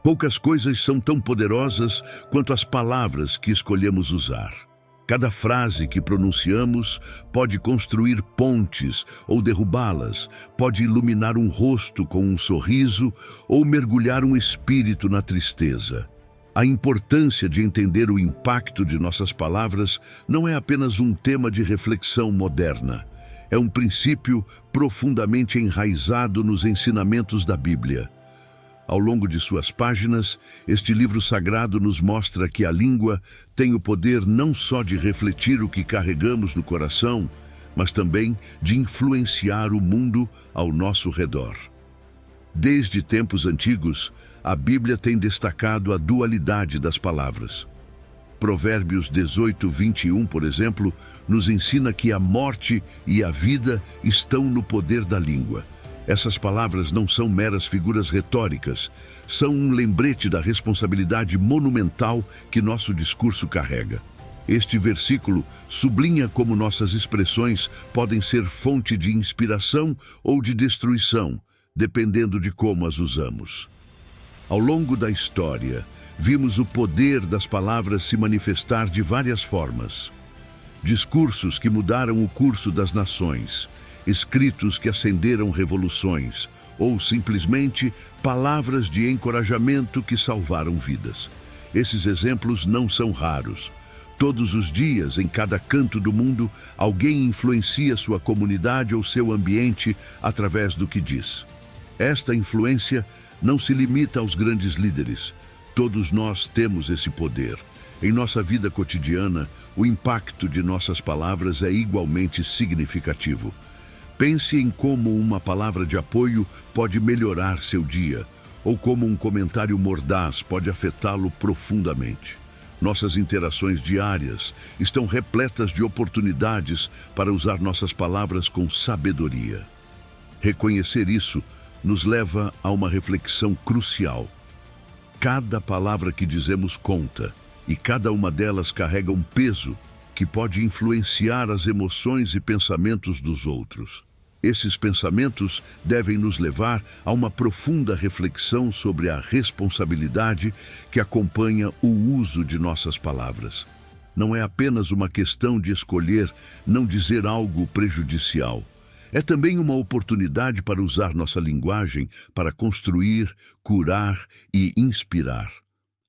Poucas coisas são tão poderosas quanto as palavras que escolhemos usar. Cada frase que pronunciamos pode construir pontes ou derrubá-las, pode iluminar um rosto com um sorriso ou mergulhar um espírito na tristeza. A importância de entender o impacto de nossas palavras não é apenas um tema de reflexão moderna. É um princípio profundamente enraizado nos ensinamentos da Bíblia. Ao longo de suas páginas, este livro sagrado nos mostra que a língua tem o poder não só de refletir o que carregamos no coração, mas também de influenciar o mundo ao nosso redor. Desde tempos antigos, a Bíblia tem destacado a dualidade das palavras. Provérbios 18:21, por exemplo, nos ensina que a morte e a vida estão no poder da língua. Essas palavras não são meras figuras retóricas, são um lembrete da responsabilidade monumental que nosso discurso carrega. Este versículo sublinha como nossas expressões podem ser fonte de inspiração ou de destruição, dependendo de como as usamos. Ao longo da história, vimos o poder das palavras se manifestar de várias formas. Discursos que mudaram o curso das nações, escritos que acenderam revoluções, ou simplesmente palavras de encorajamento que salvaram vidas. Esses exemplos não são raros. Todos os dias, em cada canto do mundo, alguém influencia sua comunidade ou seu ambiente através do que diz. Esta influência não se limita aos grandes líderes. Todos nós temos esse poder. Em nossa vida cotidiana, o impacto de nossas palavras é igualmente significativo. Pense em como uma palavra de apoio pode melhorar seu dia, ou como um comentário mordaz pode afetá-lo profundamente. Nossas interações diárias estão repletas de oportunidades para usar nossas palavras com sabedoria. Reconhecer isso nos leva a uma reflexão crucial. Cada palavra que dizemos conta, e cada uma delas carrega um peso que pode influenciar as emoções e pensamentos dos outros. Esses pensamentos devem nos levar a uma profunda reflexão sobre a responsabilidade que acompanha o uso de nossas palavras. Não é apenas uma questão de escolher não dizer algo prejudicial. É também uma oportunidade para usar nossa linguagem para construir, curar e inspirar.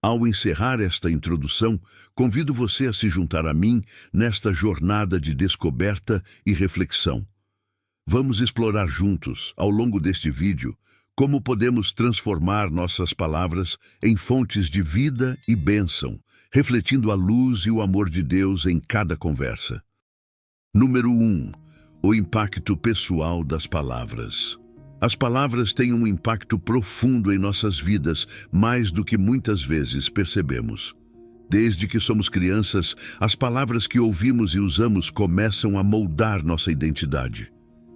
Ao encerrar esta introdução, convido você a se juntar a mim nesta jornada de descoberta e reflexão. Vamos explorar juntos, ao longo deste vídeo, como podemos transformar nossas palavras em fontes de vida e bênção, refletindo a luz e o amor de Deus em cada conversa. Número 1. O impacto pessoal das palavras. As palavras têm um impacto profundo em nossas vidas, mais do que muitas vezes percebemos. Desde que somos crianças, as palavras que ouvimos e usamos começam a moldar nossa identidade.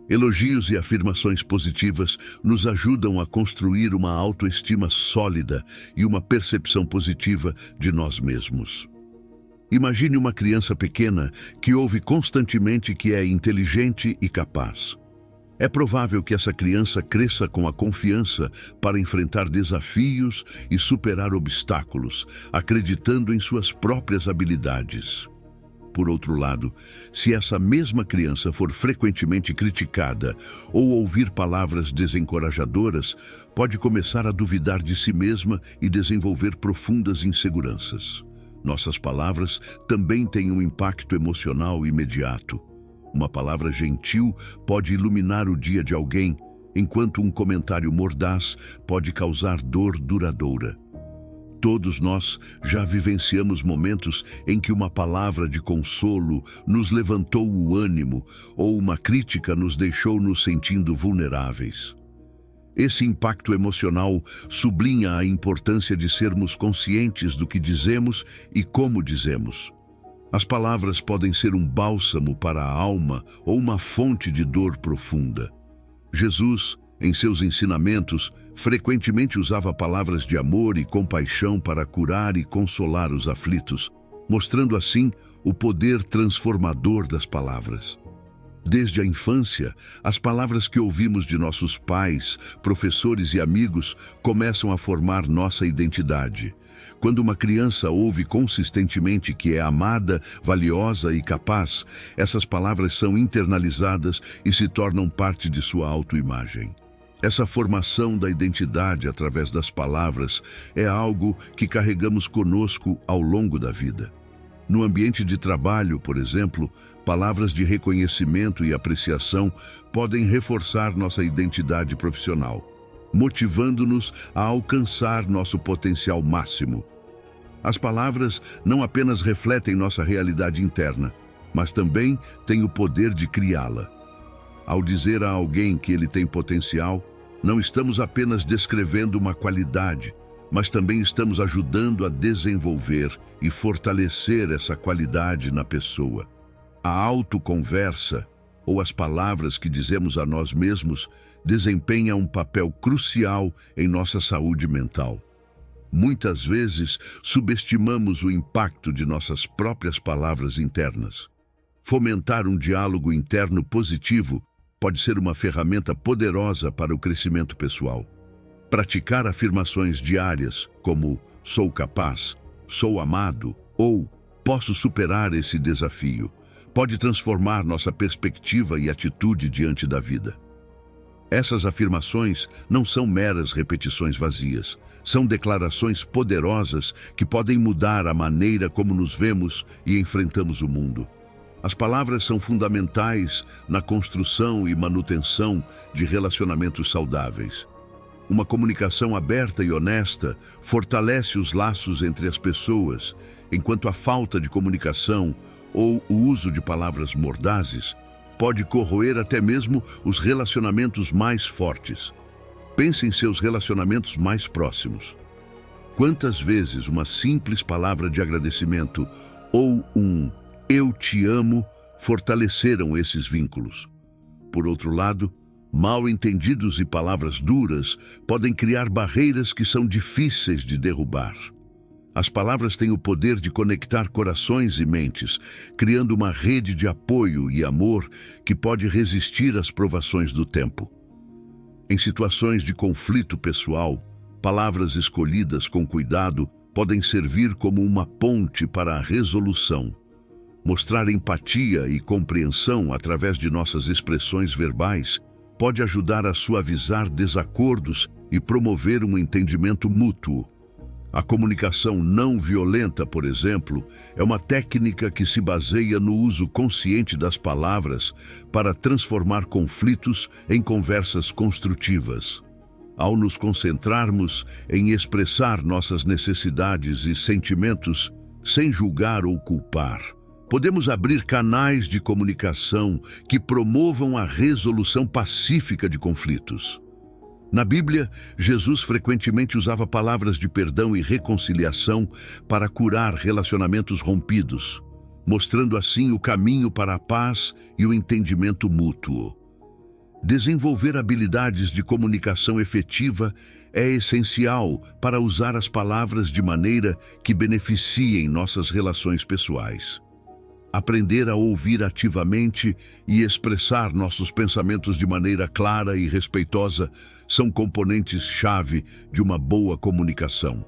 Elogios e afirmações positivas nos ajudam a construir uma autoestima sólida e uma percepção positiva de nós mesmos. Imagine uma criança pequena que ouve constantemente que é inteligente e capaz. É provável que essa criança cresça com a confiança para enfrentar desafios e superar obstáculos, acreditando em suas próprias habilidades. Por outro lado, se essa mesma criança for frequentemente criticada ou ouvir palavras desencorajadoras, pode começar a duvidar de si mesma e desenvolver profundas inseguranças. Nossas palavras também têm um impacto emocional imediato. Uma palavra gentil pode iluminar o dia de alguém, enquanto um comentário mordaz pode causar dor duradoura. Todos nós já vivenciamos momentos em que uma palavra de consolo nos levantou o ânimo ou uma crítica nos deixou nos sentindo vulneráveis. Esse impacto emocional sublinha a importância de sermos conscientes do que dizemos e como dizemos. As palavras podem ser um bálsamo para a alma ou uma fonte de dor profunda. Jesus, em seus ensinamentos, frequentemente usava palavras de amor e compaixão para curar e consolar os aflitos, mostrando assim o poder transformador das palavras. Desde a infância, as palavras que ouvimos de nossos pais, professores e amigos começam a formar nossa identidade. Quando uma criança ouve consistentemente que é amada, valiosa e capaz, essas palavras são internalizadas e se tornam parte de sua autoimagem. Essa formação da identidade através das palavras é algo que carregamos conosco ao longo da vida. No ambiente de trabalho, por exemplo, palavras de reconhecimento e apreciação podem reforçar nossa identidade profissional, motivando-nos a alcançar nosso potencial máximo. As palavras não apenas refletem nossa realidade interna, mas também têm o poder de criá-la. Ao dizer a alguém que ele tem potencial, não estamos apenas descrevendo uma qualidade, mas também estamos ajudando a desenvolver e fortalecer essa qualidade na pessoa. A autoconversa, ou as palavras que dizemos a nós mesmos, desempenha um papel crucial em nossa saúde mental. Muitas vezes, subestimamos o impacto de nossas próprias palavras internas. Fomentar um diálogo interno positivo pode ser uma ferramenta poderosa para o crescimento pessoal. Praticar afirmações diárias como "sou capaz", "sou amado" ou "posso superar esse desafio" pode transformar nossa perspectiva e atitude diante da vida. Essas afirmações não são meras repetições vazias, são declarações poderosas que podem mudar a maneira como nos vemos e enfrentamos o mundo. As palavras são fundamentais na construção e manutenção de relacionamentos saudáveis. Uma comunicação aberta e honesta fortalece os laços entre as pessoas, enquanto a falta de comunicação ou o uso de palavras mordazes pode corroer até mesmo os relacionamentos mais fortes. Pense em seus relacionamentos mais próximos. Quantas vezes uma simples palavra de agradecimento ou um "eu te amo" fortaleceram esses vínculos? Por outro lado, mal-entendidos e palavras duras podem criar barreiras que são difíceis de derrubar. As palavras têm o poder de conectar corações e mentes, criando uma rede de apoio e amor que pode resistir às provações do tempo. Em situações de conflito pessoal, palavras escolhidas com cuidado podem servir como uma ponte para a resolução. Mostrar empatia e compreensão através de nossas expressões verbais pode ajudar a suavizar desacordos e promover um entendimento mútuo. A comunicação não violenta, por exemplo, é uma técnica que se baseia no uso consciente das palavras para transformar conflitos em conversas construtivas. Ao nos concentrarmos em expressar nossas necessidades e sentimentos sem julgar ou culpar, podemos abrir canais de comunicação que promovam a resolução pacífica de conflitos. Na Bíblia, Jesus frequentemente usava palavras de perdão e reconciliação para curar relacionamentos rompidos, mostrando assim o caminho para a paz e o entendimento mútuo. Desenvolver habilidades de comunicação efetiva é essencial para usar as palavras de maneira que beneficiem nossas relações pessoais. Aprender a ouvir ativamente e expressar nossos pensamentos de maneira clara e respeitosa são componentes-chave de uma boa comunicação.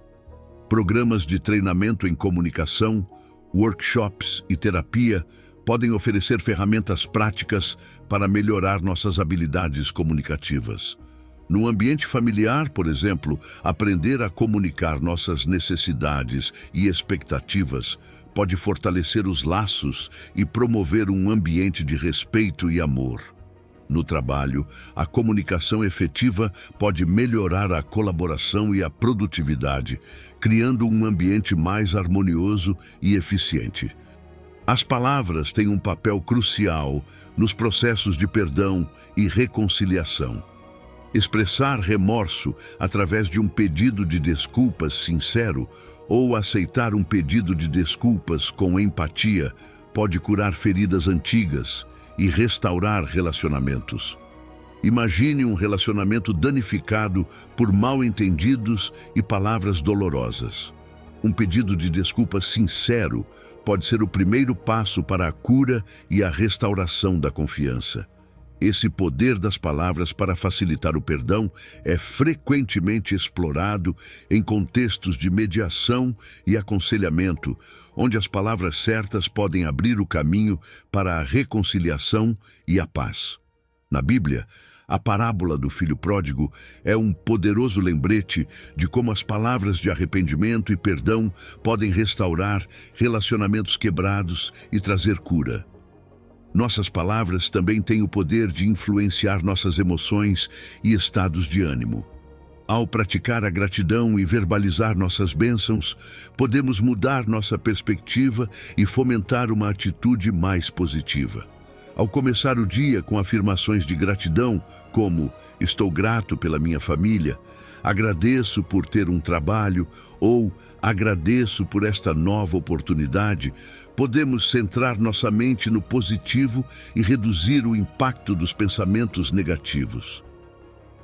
Programas de treinamento em comunicação, workshops e terapia podem oferecer ferramentas práticas para melhorar nossas habilidades comunicativas. No ambiente familiar, por exemplo, aprender a comunicar nossas necessidades e expectativas pode fortalecer os laços e promover um ambiente de respeito e amor. No trabalho, a comunicação efetiva pode melhorar a colaboração e a produtividade, criando um ambiente mais harmonioso e eficiente. As palavras têm um papel crucial nos processos de perdão e reconciliação. Expressar remorso através de um pedido de desculpas sincero ou aceitar um pedido de desculpas com empatia pode curar feridas antigas e restaurar relacionamentos. Imagine um relacionamento danificado por mal-entendidos e palavras dolorosas. Um pedido de desculpa sincero pode ser o primeiro passo para a cura e a restauração da confiança. Esse poder das palavras para facilitar o perdão é frequentemente explorado em contextos de mediação e aconselhamento, onde as palavras certas podem abrir o caminho para a reconciliação e a paz. Na Bíblia, a parábola do filho pródigo é um poderoso lembrete de como as palavras de arrependimento e perdão podem restaurar relacionamentos quebrados e trazer cura. Nossas palavras também têm o poder de influenciar nossas emoções e estados de ânimo. Ao praticar a gratidão e verbalizar nossas bênçãos, podemos mudar nossa perspectiva e fomentar uma atitude mais positiva. Ao começar o dia com afirmações de gratidão, como "estou grato pela minha família", "agradeço por ter um trabalho" ou "agradeço por esta nova oportunidade", podemos centrar nossa mente no positivo e reduzir o impacto dos pensamentos negativos.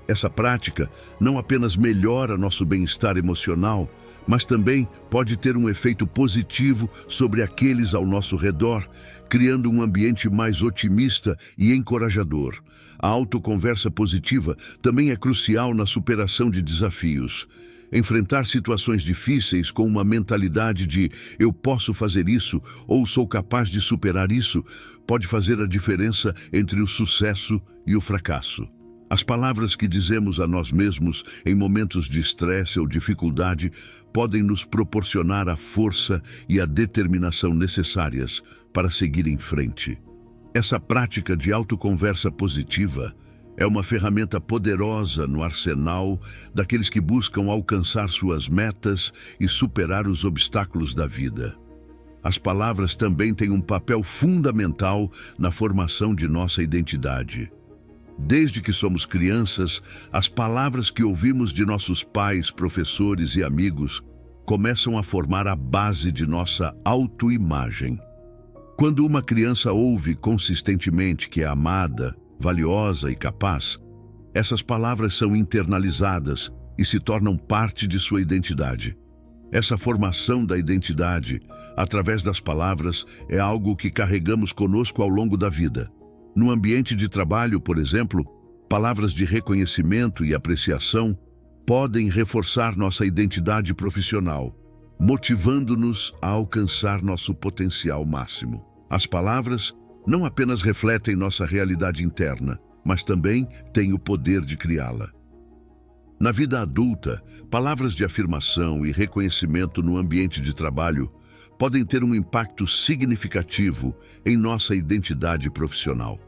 Essa prática não apenas melhora nosso bem-estar emocional, mas também pode ter um efeito positivo sobre aqueles ao nosso redor, criando um ambiente mais otimista e encorajador. A autoconversa positiva também é crucial na superação de desafios. Enfrentar situações difíceis com uma mentalidade de "eu posso fazer isso" ou "sou capaz de superar isso" pode fazer a diferença entre o sucesso e o fracasso. As palavras que dizemos a nós mesmos em momentos de estresse ou dificuldade podem nos proporcionar a força e a determinação necessárias para seguir em frente. Essa prática de autoconversa positiva é uma ferramenta poderosa no arsenal daqueles que buscam alcançar suas metas e superar os obstáculos da vida. As palavras também têm um papel fundamental na formação de nossa identidade. Desde que somos crianças, as palavras que ouvimos de nossos pais, professores e amigos começam a formar a base de nossa autoimagem. Quando uma criança ouve consistentemente que é amada, valiosa e capaz, essas palavras são internalizadas e se tornam parte de sua identidade. Essa formação da identidade, através das palavras, é algo que carregamos conosco ao longo da vida. No ambiente de trabalho, por exemplo, palavras de reconhecimento e apreciação podem reforçar nossa identidade profissional, motivando-nos a alcançar nosso potencial máximo. As palavras não apenas refletem nossa realidade interna, mas também têm o poder de criá-la. Na vida adulta, palavras de afirmação e reconhecimento no ambiente de trabalho podem ter um impacto significativo em nossa identidade profissional.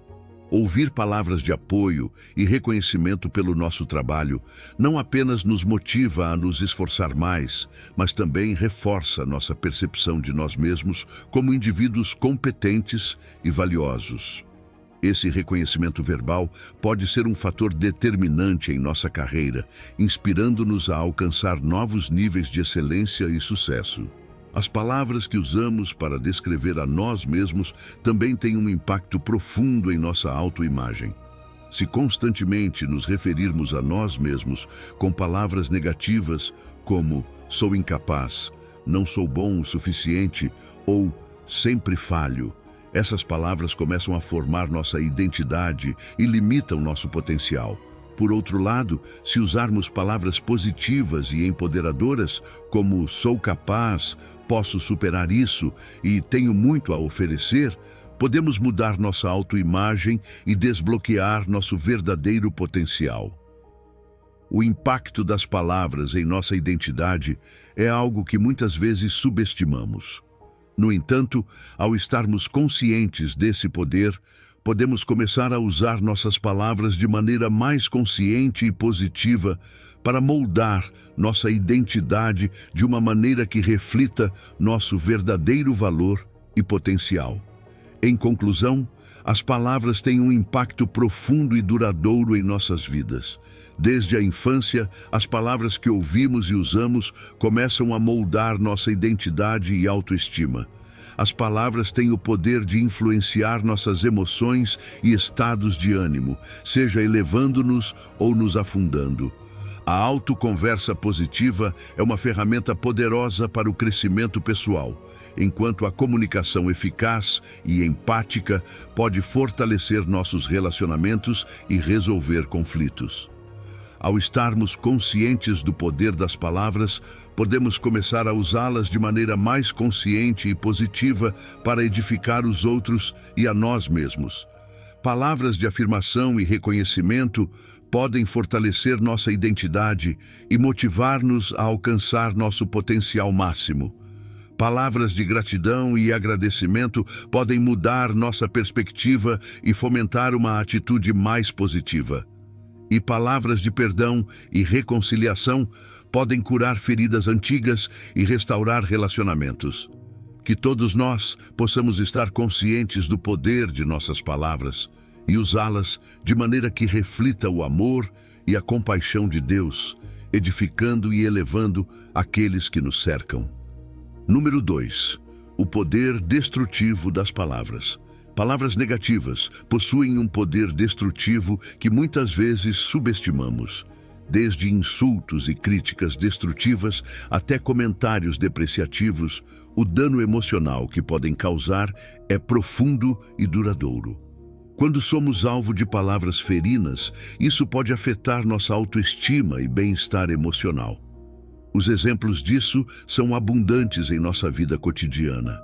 Ouvir palavras de apoio e reconhecimento pelo nosso trabalho não apenas nos motiva a nos esforçar mais, mas também reforça nossa percepção de nós mesmos como indivíduos competentes e valiosos. Esse reconhecimento verbal pode ser um fator determinante em nossa carreira, inspirando-nos a alcançar novos níveis de excelência e sucesso. As palavras que usamos para descrever a nós mesmos também têm um impacto profundo em nossa autoimagem. Se constantemente nos referirmos a nós mesmos com palavras negativas como "sou incapaz", "não sou bom o suficiente" ou "sempre falho", essas palavras começam a formar nossa identidade e limitam nosso potencial. Por outro lado, se usarmos palavras positivas e empoderadoras, como "sou capaz", "posso superar isso" e "tenho muito a oferecer", podemos mudar nossa autoimagem e desbloquear nosso verdadeiro potencial. O impacto das palavras em nossa identidade é algo que muitas vezes subestimamos. No entanto, ao estarmos conscientes desse poder, podemos começar a usar nossas palavras de maneira mais consciente e positiva para moldar nossa identidade de uma maneira que reflita nosso verdadeiro valor e potencial. Em conclusão, as palavras têm um impacto profundo e duradouro em nossas vidas. Desde a infância, as palavras que ouvimos e usamos começam a moldar nossa identidade e autoestima. As palavras têm o poder de influenciar nossas emoções e estados de ânimo, seja elevando-nos ou nos afundando. A autoconversa positiva é uma ferramenta poderosa para o crescimento pessoal, enquanto a comunicação eficaz e empática pode fortalecer nossos relacionamentos e resolver conflitos. Ao estarmos conscientes do poder das palavras, podemos começar a usá-las de maneira mais consciente e positiva para edificar os outros e a nós mesmos. Palavras de afirmação e reconhecimento podem fortalecer nossa identidade e motivar-nos a alcançar nosso potencial máximo. Palavras de gratidão e agradecimento podem mudar nossa perspectiva e fomentar uma atitude mais positiva. E palavras de perdão e reconciliação podem curar feridas antigas e restaurar relacionamentos. Que todos nós possamos estar conscientes do poder de nossas palavras e usá-las de maneira que reflita o amor e a compaixão de Deus, edificando e elevando aqueles que nos cercam. Número 2. O poder destrutivo das palavras. Palavras negativas possuem um poder destrutivo que muitas vezes subestimamos. Desde insultos e críticas destrutivas até comentários depreciativos, o dano emocional que podem causar é profundo e duradouro. Quando somos alvo de palavras ferinas, isso pode afetar nossa autoestima e bem-estar emocional. Os exemplos disso são abundantes em nossa vida cotidiana.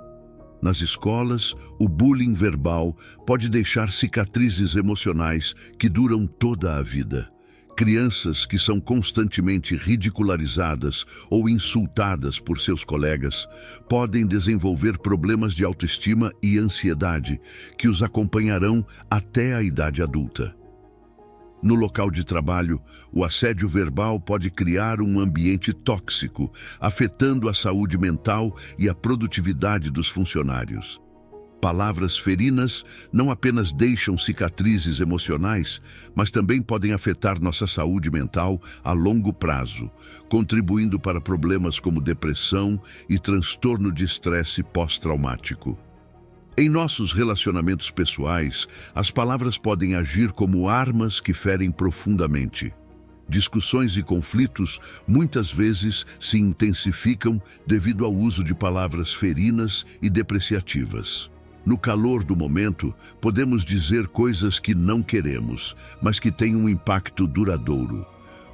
Nas escolas, o bullying verbal pode deixar cicatrizes emocionais que duram toda a vida. Crianças que são constantemente ridicularizadas ou insultadas por seus colegas podem desenvolver problemas de autoestima e ansiedade que os acompanharão até a idade adulta. No local de trabalho, o assédio verbal pode criar um ambiente tóxico, afetando a saúde mental e a produtividade dos funcionários. Palavras ferinas não apenas deixam cicatrizes emocionais, mas também podem afetar nossa saúde mental a longo prazo, contribuindo para problemas como depressão e transtorno de estresse pós-traumático. Em nossos relacionamentos pessoais, as palavras podem agir como armas que ferem profundamente. Discussões e conflitos muitas vezes se intensificam devido ao uso de palavras ferinas e depreciativas. No calor do momento, podemos dizer coisas que não queremos, mas que têm um impacto duradouro.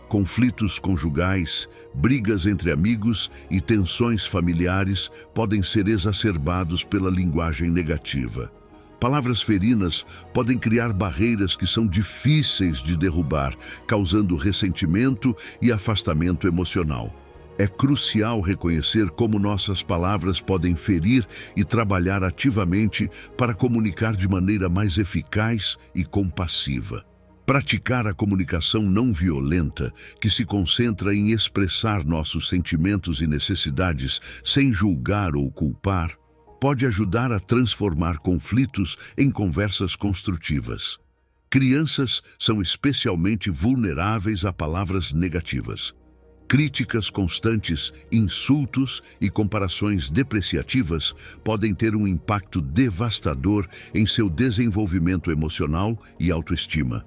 Conflitos conjugais, brigas entre amigos e tensões familiares podem ser exacerbados pela linguagem negativa. Palavras ferinas podem criar barreiras que são difíceis de derrubar, causando ressentimento e afastamento emocional. É crucial reconhecer como nossas palavras podem ferir e trabalhar ativamente para comunicar de maneira mais eficaz e compassiva. Praticar a comunicação não violenta, que se concentra em expressar nossos sentimentos e necessidades sem julgar ou culpar, pode ajudar a transformar conflitos em conversas construtivas. Crianças são especialmente vulneráveis a palavras negativas. Críticas constantes, insultos e comparações depreciativas podem ter um impacto devastador em seu desenvolvimento emocional e autoestima.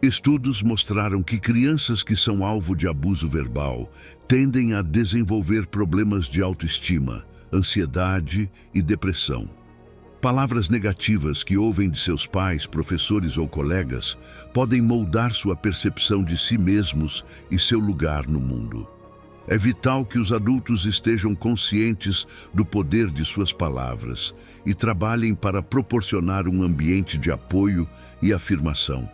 Estudos mostraram que crianças que são alvo de abuso verbal tendem a desenvolver problemas de autoestima, ansiedade e depressão. Palavras negativas que ouvem de seus pais, professores ou colegas podem moldar sua percepção de si mesmos e seu lugar no mundo. É vital que os adultos estejam conscientes do poder de suas palavras e trabalhem para proporcionar um ambiente de apoio e afirmação.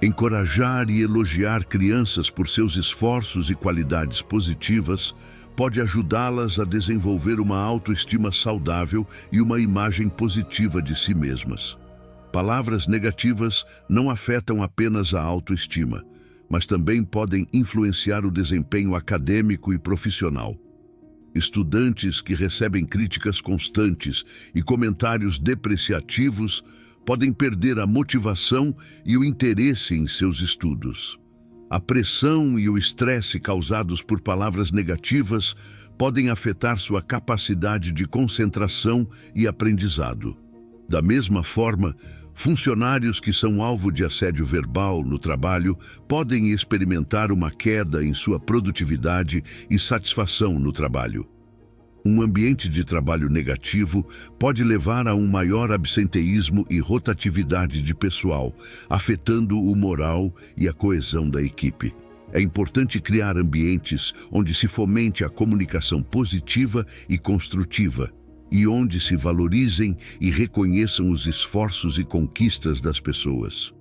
Encorajar e elogiar crianças por seus esforços e qualidades positivas pode ajudá-las a desenvolver uma autoestima saudável e uma imagem positiva de si mesmas. Palavras negativas não afetam apenas a autoestima, mas também podem influenciar o desempenho acadêmico e profissional. Estudantes que recebem críticas constantes e comentários depreciativos podem perder a motivação e o interesse em seus estudos. A pressão e o estresse causados por palavras negativas podem afetar sua capacidade de concentração e aprendizado. Da mesma forma, Funcionários que são alvo de assédio verbal no trabalho podem experimentar uma queda em sua produtividade e satisfação no trabalho. Um ambiente de trabalho negativo pode levar a um maior absenteísmo e rotatividade de pessoal, afetando o moral e a coesão da equipe. É importante criar ambientes onde se fomente a comunicação positiva e construtiva, e onde se valorizem e reconheçam os esforços e conquistas das pessoas.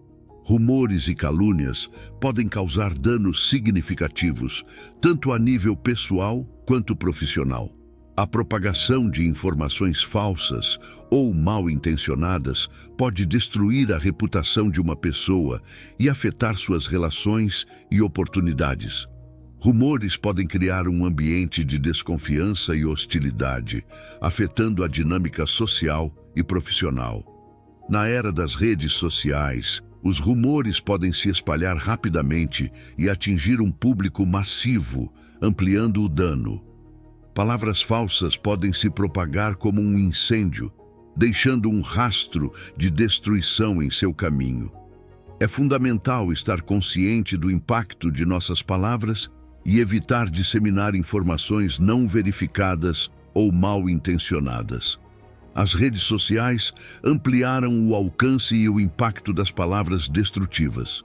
Rumores e calúnias podem causar danos significativos, tanto a nível pessoal quanto profissional. A propagação de informações falsas ou mal intencionadas pode destruir a reputação de uma pessoa e afetar suas relações e oportunidades. Rumores podem criar um ambiente de desconfiança e hostilidade, afetando a dinâmica social e profissional. Na era das redes sociais, os rumores podem se espalhar rapidamente e atingir um público massivo, ampliando o dano. Palavras falsas podem se propagar como um incêndio, deixando um rastro de destruição em seu caminho. É fundamental estar consciente do impacto de nossas palavras e evitar disseminar informações não verificadas ou mal intencionadas. As redes sociais ampliaram o alcance e o impacto das palavras destrutivas.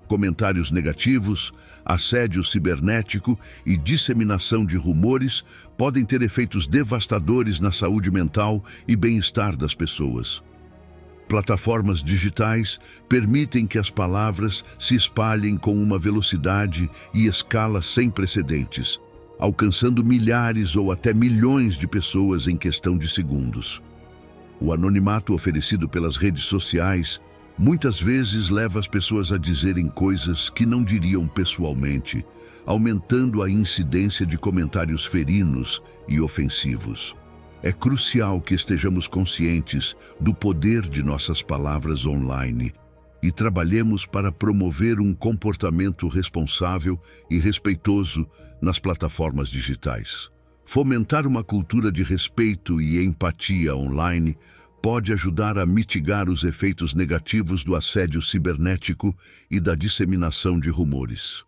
Comentários negativos, assédio cibernético e disseminação de rumores podem ter efeitos devastadores na saúde mental e bem-estar das pessoas. Plataformas digitais permitem que as palavras se espalhem com uma velocidade e escala sem precedentes, alcançando milhares ou até milhões de pessoas em questão de segundos. O anonimato oferecido pelas redes sociais muitas vezes leva as pessoas a dizerem coisas que não diriam pessoalmente, aumentando a incidência de comentários ferinos e ofensivos. É crucial que estejamos conscientes do poder de nossas palavras online e trabalhemos para promover um comportamento responsável e respeitoso nas plataformas digitais. Fomentar uma cultura de respeito e empatia online pode ajudar a mitigar os efeitos negativos do assédio cibernético e da disseminação de rumores.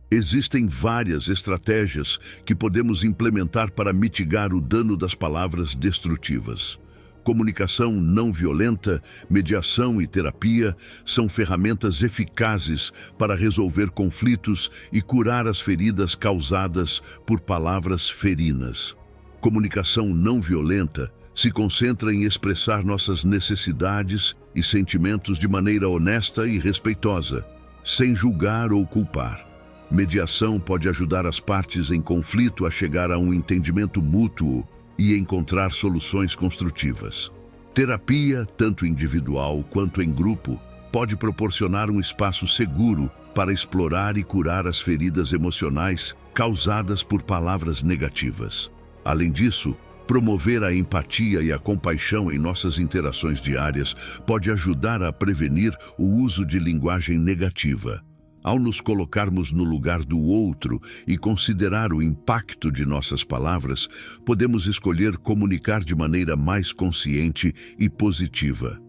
Existem várias estratégias que podemos implementar para mitigar o dano das palavras destrutivas. Comunicação não violenta, mediação e terapia são ferramentas eficazes para resolver conflitos e curar as feridas causadas por palavras ferinas. Comunicação não violenta se concentra em expressar nossas necessidades e sentimentos de maneira honesta e respeitosa, sem julgar ou culpar. Mediação pode ajudar as partes em conflito a chegar a um entendimento mútuo e encontrar soluções construtivas. Terapia, tanto individual quanto em grupo, pode proporcionar um espaço seguro para explorar e curar as feridas emocionais causadas por palavras negativas. Além disso, promover a empatia e a compaixão em nossas interações diárias pode ajudar a prevenir o uso de linguagem negativa. Ao nos colocarmos no lugar do outro e considerar o impacto de nossas palavras, podemos escolher comunicar de maneira mais consciente e positiva.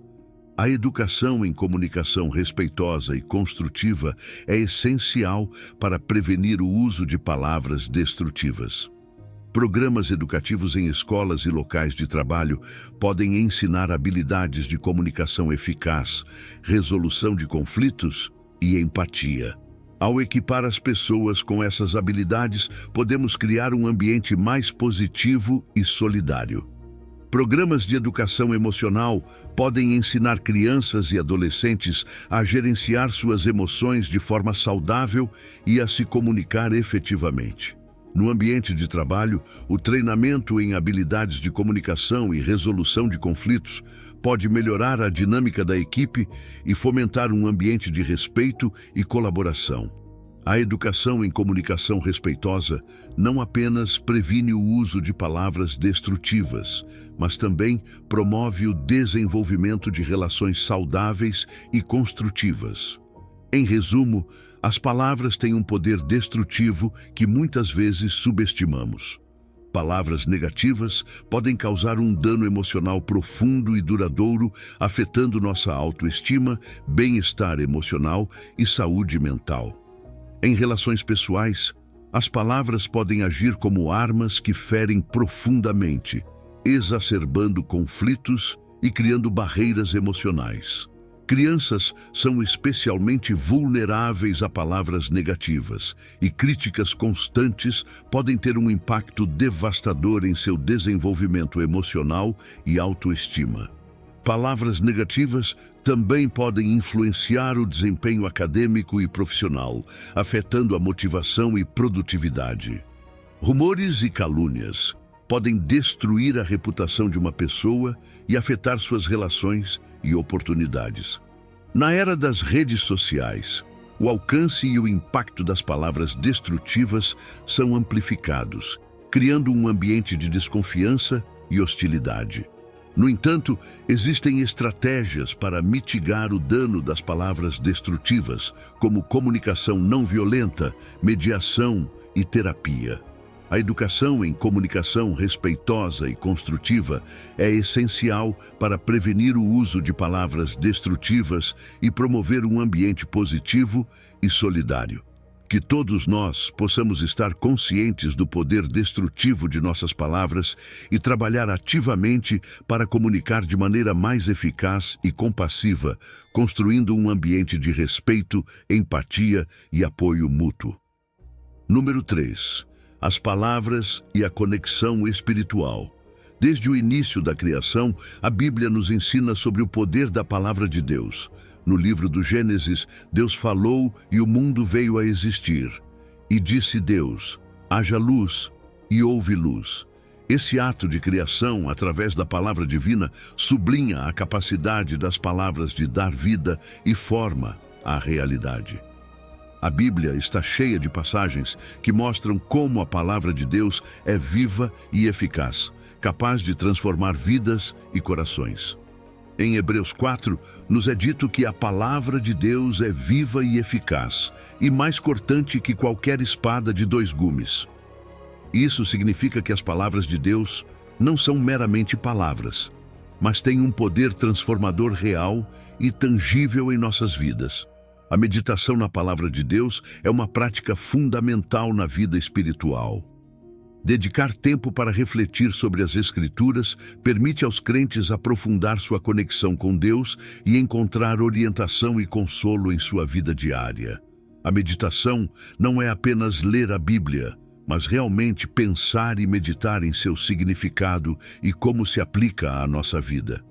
A educação em comunicação respeitosa e construtiva é essencial para prevenir o uso de palavras destrutivas. Programas educativos em escolas e locais de trabalho podem ensinar habilidades de comunicação eficaz, resolução de conflitos e empatia. Ao equipar as pessoas com essas habilidades, podemos criar um ambiente mais positivo e solidário. Programas de educação emocional podem ensinar crianças e adolescentes a gerenciar suas emoções de forma saudável e a se comunicar efetivamente. No ambiente de trabalho, o treinamento em habilidades de comunicação e resolução de conflitos pode melhorar a dinâmica da equipe e fomentar um ambiente de respeito e colaboração. A educação em comunicação respeitosa não apenas previne o uso de palavras destrutivas, mas também promove o desenvolvimento de relações saudáveis e construtivas. Em resumo, as palavras têm um poder destrutivo que muitas vezes subestimamos. palavras negativas podem causar um dano emocional profundo e duradouro, afetando nossa autoestima, bem-estar emocional e saúde mental. Em relações pessoais, as palavras podem agir como armas que ferem profundamente, exacerbando conflitos e criando barreiras emocionais. Crianças são especialmente vulneráveis a palavras negativas e críticas constantes podem ter um impacto devastador em seu desenvolvimento emocional e autoestima. Palavras negativas também podem influenciar o desempenho acadêmico e profissional, afetando a motivação e produtividade. Rumores e calúnias podem destruir a reputação de uma pessoa e afetar suas relações e oportunidades. Na era das redes sociais, o alcance e o impacto das palavras destrutivas são amplificados, criando um ambiente de desconfiança e hostilidade. No entanto, existem estratégias para mitigar o dano das palavras destrutivas, como comunicação não violenta, mediação e terapia. A educação em comunicação respeitosa e construtiva é essencial para prevenir o uso de palavras destrutivas e promover um ambiente positivo e solidário. Que todos nós possamos estar conscientes do poder destrutivo de nossas palavras e trabalhar ativamente para comunicar de maneira mais eficaz e compassiva, construindo um ambiente de respeito, empatia e apoio mútuo. Número 3. As palavras e a conexão espiritual. Desde o início da criação, a Bíblia nos ensina sobre o poder da palavra de Deus. No livro do Gênesis, Deus falou e o mundo veio a existir. E disse Deus: haja luz, e houve luz. Esse ato de criação, através da palavra divina, sublinha a capacidade das palavras de dar vida e forma à realidade. A Bíblia está cheia de passagens que mostram como a palavra de Deus é viva e eficaz, capaz de transformar vidas e corações. Em Hebreus 4, nos é dito que a palavra de Deus é viva e eficaz, e mais cortante que qualquer espada de 2 gumes. Isso significa que as palavras de Deus não são meramente palavras, mas têm um poder transformador real e tangível em nossas vidas. A meditação na palavra de Deus é uma prática fundamental na vida espiritual. Dedicar tempo para refletir sobre as Escrituras permite aos crentes aprofundar sua conexão com Deus e encontrar orientação e consolo em sua vida diária. A meditação não é apenas ler a Bíblia, mas realmente pensar e meditar em seu significado e como se aplica à nossa vida.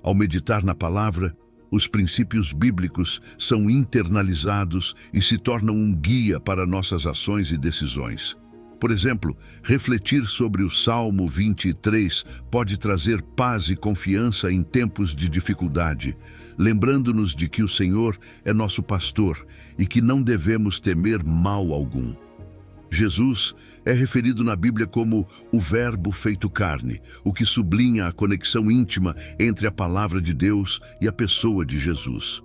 Ao meditar na palavra, os princípios bíblicos são internalizados e se tornam um guia para nossas ações e decisões. Por exemplo, refletir sobre o Salmo 23 pode trazer paz e confiança em tempos de dificuldade, lembrando-nos de que o Senhor é nosso pastor e que não devemos temer mal algum. Jesus é referido na Bíblia como o Verbo feito carne, o que sublinha a conexão íntima entre a palavra de Deus e a pessoa de Jesus.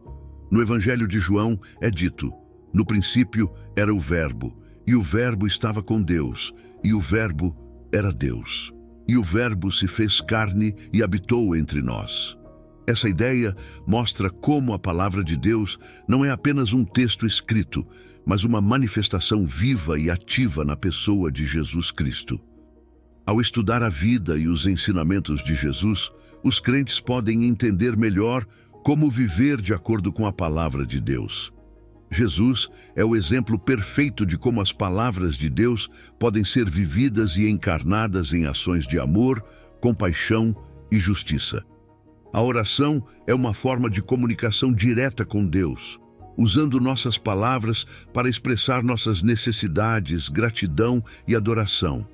No Evangelho de João é dito: no princípio era o Verbo, e o Verbo estava com Deus, e o Verbo era Deus. E o Verbo se fez carne e habitou entre nós. Essa ideia mostra como a palavra de Deus não é apenas um texto escrito, mas uma manifestação viva e ativa na pessoa de Jesus Cristo. Ao estudar a vida e os ensinamentos de Jesus, os crentes podem entender melhor como viver de acordo com a palavra de Deus. Jesus é o exemplo perfeito de como as palavras de Deus podem ser vividas e encarnadas em ações de amor, compaixão e justiça. A oração é uma forma de comunicação direta com Deus, usando nossas palavras para expressar nossas necessidades, gratidão e adoração.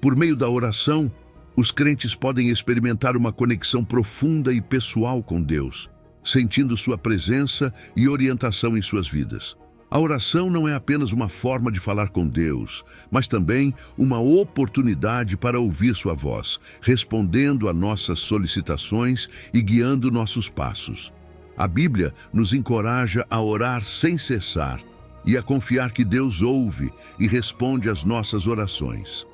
Por meio da oração, os crentes podem experimentar uma conexão profunda e pessoal com Deus, sentindo sua presença e orientação em suas vidas. A oração não é apenas uma forma de falar com Deus, mas também uma oportunidade para ouvir sua voz, respondendo a nossas solicitações e guiando nossos passos. A Bíblia nos encoraja a orar sem cessar e a confiar que Deus ouve e responde às nossas orações.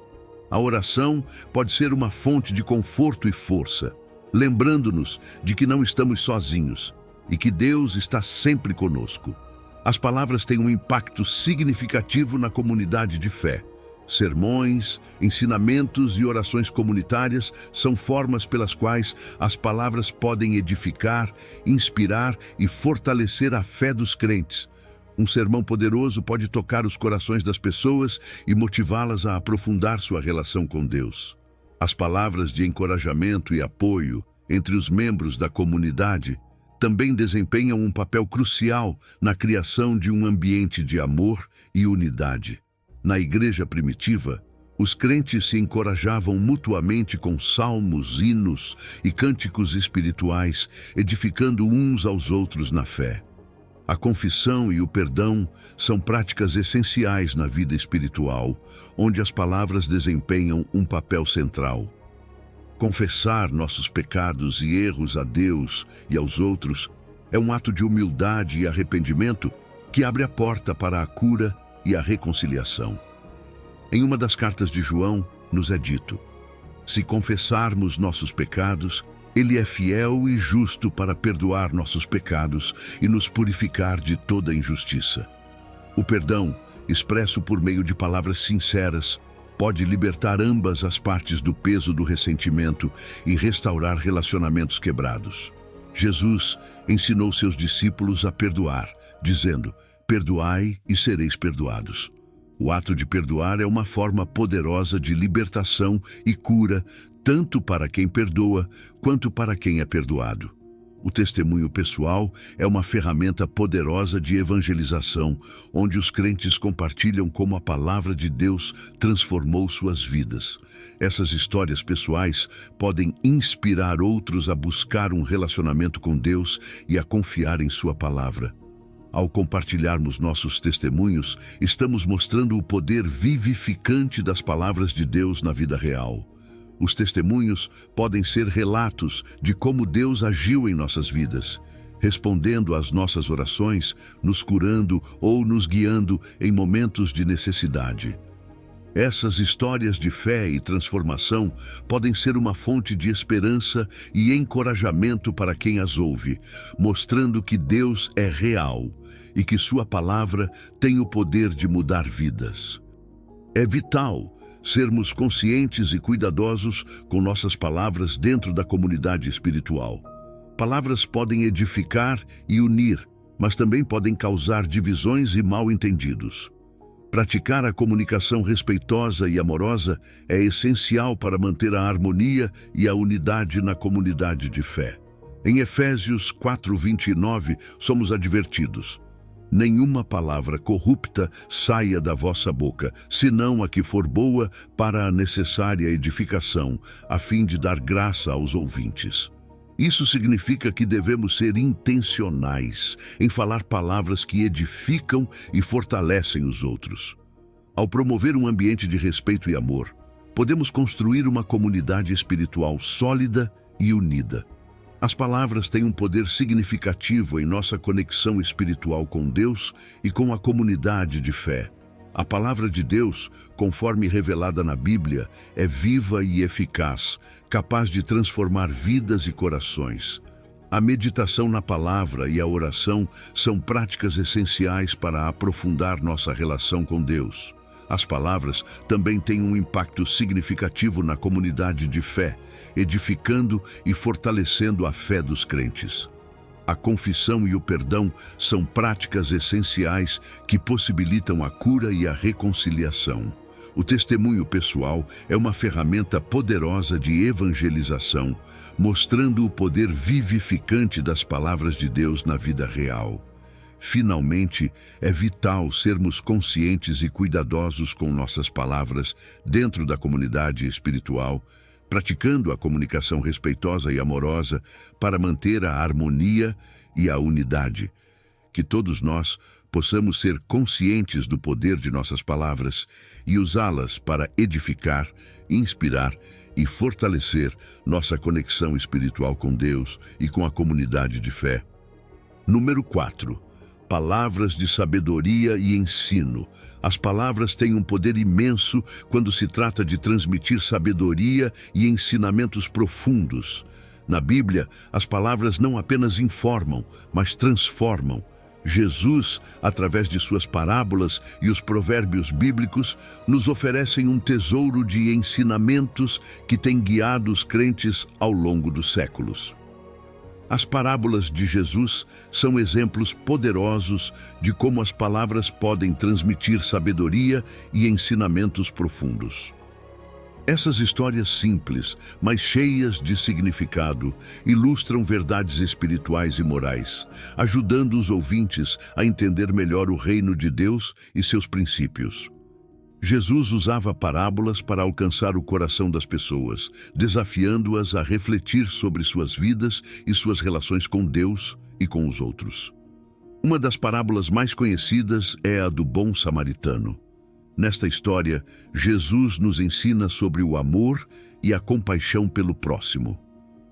A oração pode ser uma fonte de conforto e força, lembrando-nos de que não estamos sozinhos e que Deus está sempre conosco. As palavras têm um impacto significativo na comunidade de fé. Sermões, ensinamentos e orações comunitárias são formas pelas quais as palavras podem edificar, inspirar e fortalecer a fé dos crentes. Um sermão poderoso pode tocar os corações das pessoas e motivá-las a aprofundar sua relação com Deus. As palavras de encorajamento e apoio entre os membros da comunidade também desempenham um papel crucial na criação de um ambiente de amor e unidade. Na igreja primitiva, os crentes se encorajavam mutuamente com salmos, hinos e cânticos espirituais, edificando uns aos outros na fé. A confissão e o perdão são práticas essenciais na vida espiritual, onde as palavras desempenham um papel central. Confessar nossos pecados e erros a Deus e aos outros é um ato de humildade e arrependimento que abre a porta para a cura e a reconciliação. Em uma das cartas de João, nos é dito: se confessarmos nossos pecados, Ele é fiel e justo para perdoar nossos pecados e nos purificar de toda injustiça. O perdão, expresso por meio de palavras sinceras, pode libertar ambas as partes do peso do ressentimento e restaurar relacionamentos quebrados. Jesus ensinou seus discípulos a perdoar, dizendo: perdoai e sereis perdoados. O ato de perdoar é uma forma poderosa de libertação e cura, tanto para quem perdoa quanto para quem é perdoado. O testemunho pessoal é uma ferramenta poderosa de evangelização, onde os crentes compartilham como a palavra de Deus transformou suas vidas. Essas histórias pessoais podem inspirar outros a buscar um relacionamento com Deus e a confiar em sua palavra. Ao compartilharmos nossos testemunhos, estamos mostrando o poder vivificante das palavras de Deus na vida real. Os testemunhos podem ser relatos de como Deus agiu em nossas vidas, respondendo às nossas orações, nos curando ou nos guiando em momentos de necessidade. Essas histórias de fé e transformação podem ser uma fonte de esperança e encorajamento para quem as ouve, mostrando que Deus é real e que sua palavra tem o poder de mudar vidas. É vital sermos conscientes e cuidadosos com nossas palavras dentro da comunidade espiritual. Palavras podem edificar e unir, mas também podem causar divisões e mal-entendidos. Praticar a comunicação respeitosa e amorosa é essencial para manter a harmonia e a unidade na comunidade de fé. Em Efésios 4:29, somos advertidos: nenhuma palavra corrupta saia da vossa boca, senão a que for boa para a necessária edificação, a fim de dar graça aos ouvintes. Isso significa que devemos ser intencionais em falar palavras que edificam e fortalecem os outros. Ao promover um ambiente de respeito e amor, podemos construir uma comunidade espiritual sólida e unida. As palavras têm um poder significativo em nossa conexão espiritual com Deus e com a comunidade de fé. A palavra de Deus, conforme revelada na Bíblia, é viva e eficaz, capaz de transformar vidas e corações. A meditação na palavra e a oração são práticas essenciais para aprofundar nossa relação com Deus. As palavras também têm um impacto significativo na comunidade de fé, edificando e fortalecendo a fé dos crentes. A confissão e o perdão são práticas essenciais que possibilitam a cura e a reconciliação. O testemunho pessoal é uma ferramenta poderosa de evangelização, mostrando o poder vivificante das palavras de Deus na vida real. Finalmente, é vital sermos conscientes e cuidadosos com nossas palavras dentro da comunidade espiritual, praticando a comunicação respeitosa e amorosa para manter a harmonia e a unidade. Que todos nós possamos ser conscientes do poder de nossas palavras e usá-las para edificar, inspirar e fortalecer nossa conexão espiritual com Deus e com a comunidade de fé. Número 4. palavras de sabedoria e ensino. As palavras têm um poder imenso quando se trata de transmitir sabedoria e ensinamentos profundos. Na Bíblia, as palavras não apenas informam, mas transformam. Jesus, através de suas parábolas e os provérbios bíblicos, nos oferecem um tesouro de ensinamentos que tem guiado os crentes ao longo dos séculos. As parábolas de Jesus são exemplos poderosos de como as palavras podem transmitir sabedoria e ensinamentos profundos. Essas histórias simples, mas cheias de significado, ilustram verdades espirituais e morais, ajudando os ouvintes a entender melhor o reino de Deus e seus princípios. Jesus usava parábolas para alcançar o coração das pessoas, desafiando-as a refletir sobre suas vidas e suas relações com Deus e com os outros. Uma das parábolas mais conhecidas é a do bom samaritano. Nesta história, Jesus nos ensina sobre o amor e a compaixão pelo próximo.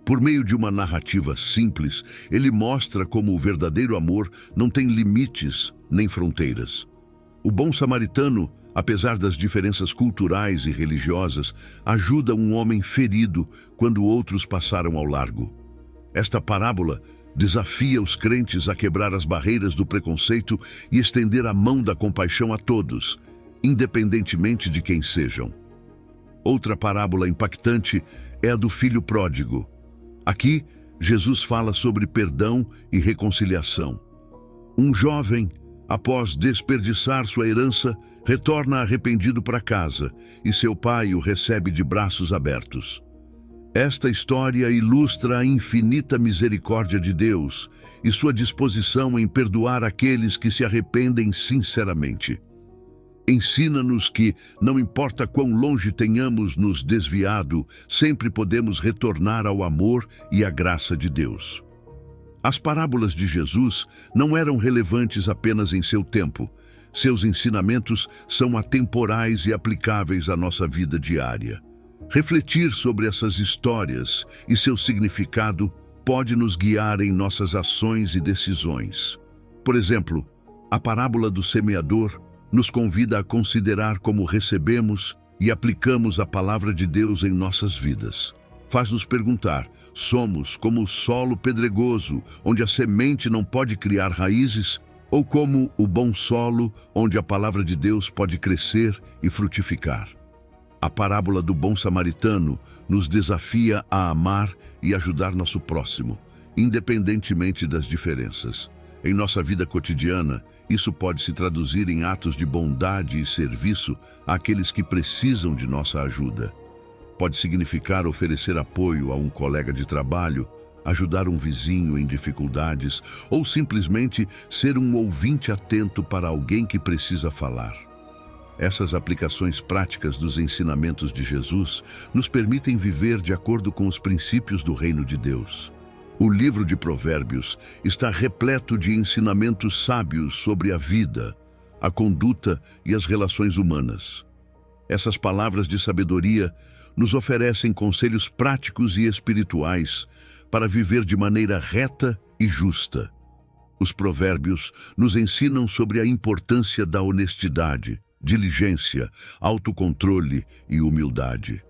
Por meio de uma narrativa simples, ele mostra como o verdadeiro amor não tem limites nem fronteiras. O bom samaritano, apesar das diferenças culturais e religiosas, ajuda um homem ferido quando outros passaram ao largo. Esta parábola desafia os crentes a quebrar as barreiras do preconceito e estender a mão da compaixão a todos, independentemente de quem sejam. Outra parábola impactante é a do filho pródigo. Aqui, Jesus fala sobre perdão e reconciliação. Um jovem, após desperdiçar sua herança, retorna arrependido para casa e seu pai o recebe de braços abertos. Esta história ilustra a infinita misericórdia de Deus e sua disposição em perdoar aqueles que se arrependem sinceramente. Ensina-nos que, não importa quão longe tenhamos nos desviado, sempre podemos retornar ao amor e à graça de Deus. As parábolas de Jesus não eram relevantes apenas em seu tempo. Seus ensinamentos são atemporais e aplicáveis à nossa vida diária. Refletir sobre essas histórias e seu significado pode nos guiar em nossas ações e decisões. Por exemplo, a parábola do semeador nos convida a considerar como recebemos e aplicamos a palavra de Deus em nossas vidas. Faz-nos perguntar: somos como o solo pedregoso, onde a semente não pode criar raízes, ou como o bom solo, onde a palavra de Deus pode crescer e frutificar? A parábola do bom samaritano nos desafia a amar e ajudar nosso próximo, independentemente das diferenças. Em nossa vida cotidiana, isso pode se traduzir em atos de bondade e serviço àqueles que precisam de nossa ajuda. Pode significar oferecer apoio a um colega de trabalho, ajudar um vizinho em dificuldades ou simplesmente ser um ouvinte atento para alguém que precisa falar. Essas aplicações práticas dos ensinamentos de Jesus nos permitem viver de acordo com os princípios do reino de Deus. O livro de Provérbios está repleto de ensinamentos sábios sobre a vida, a conduta e as relações humanas. Essas palavras de sabedoria nos oferecem conselhos práticos e espirituais para viver de maneira reta e justa. Os provérbios nos ensinam sobre a importância da honestidade, diligência, autocontrole e humildade.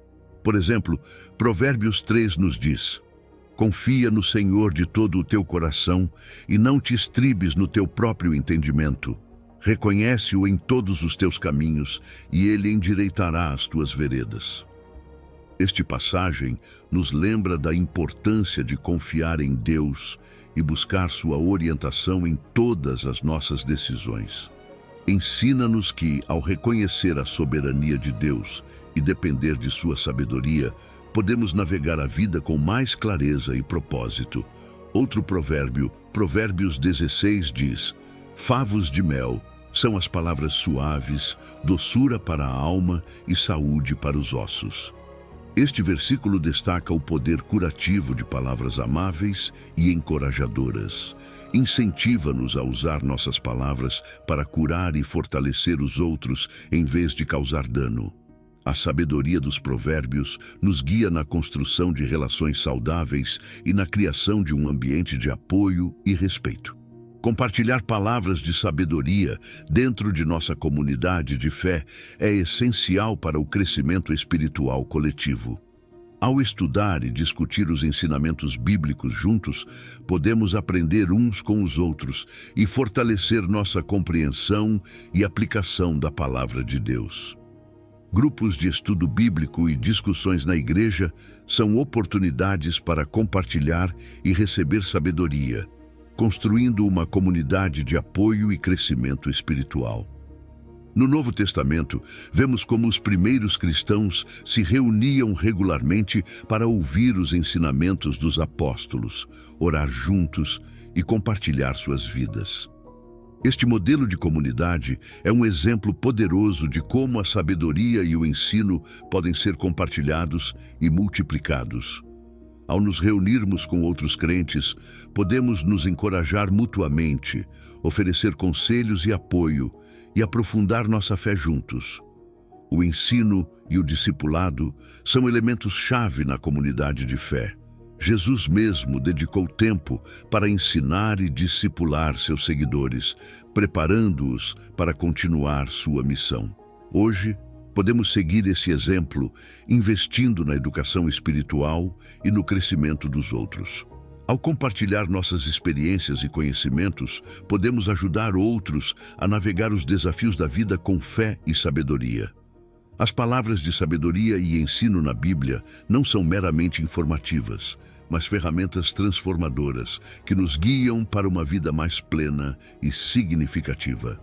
Por exemplo, Provérbios 3 nos diz: confia no Senhor de todo o teu coração e não te estribes no teu próprio entendimento. Reconhece-o em todos os teus caminhos e ele endireitará as tuas veredas. Esta passagem nos lembra da importância de confiar em Deus e buscar sua orientação em todas as nossas decisões. Ensina-nos que, ao reconhecer a soberania de Deus e depender de sua sabedoria, podemos navegar a vida com mais clareza e propósito. Outro provérbio, Provérbios 16, diz: favos de mel são as palavras suaves, doçura para a alma e saúde para os ossos. Este versículo destaca o poder curativo de palavras amáveis e encorajadoras. Incentiva-nos a usar nossas palavras para curar e fortalecer os outros em vez de causar dano. A sabedoria dos provérbios nos guia na construção de relações saudáveis e na criação de um ambiente de apoio e respeito. Compartilhar palavras de sabedoria dentro de nossa comunidade de fé é essencial para o crescimento espiritual coletivo. Ao estudar e discutir os ensinamentos bíblicos juntos, podemos aprender uns com os outros e fortalecer nossa compreensão e aplicação da palavra de Deus. Grupos de estudo bíblico e discussões na igreja são oportunidades para compartilhar e receber sabedoria, construindo uma comunidade de apoio e crescimento espiritual. No Novo Testamento, vemos como os primeiros cristãos se reuniam regularmente para ouvir os ensinamentos dos apóstolos, orar juntos e compartilhar suas vidas. Este modelo de comunidade é um exemplo poderoso de como a sabedoria e o ensino podem ser compartilhados e multiplicados. Ao nos reunirmos com outros crentes, podemos nos encorajar mutuamente, oferecer conselhos e apoio e aprofundar nossa fé juntos. O ensino e o discipulado são elementos-chave na comunidade de fé. Jesus mesmo dedicou tempo para ensinar e discipular seus seguidores, preparando-os para continuar sua missão. Hoje, podemos seguir esse exemplo, investindo na educação espiritual e no crescimento dos outros. Ao compartilhar nossas experiências e conhecimentos, podemos ajudar outros a navegar os desafios da vida com fé e sabedoria. As palavras de sabedoria e ensino na Bíblia não são meramente informativas, mas ferramentas transformadoras que nos guiam para uma vida mais plena e significativa.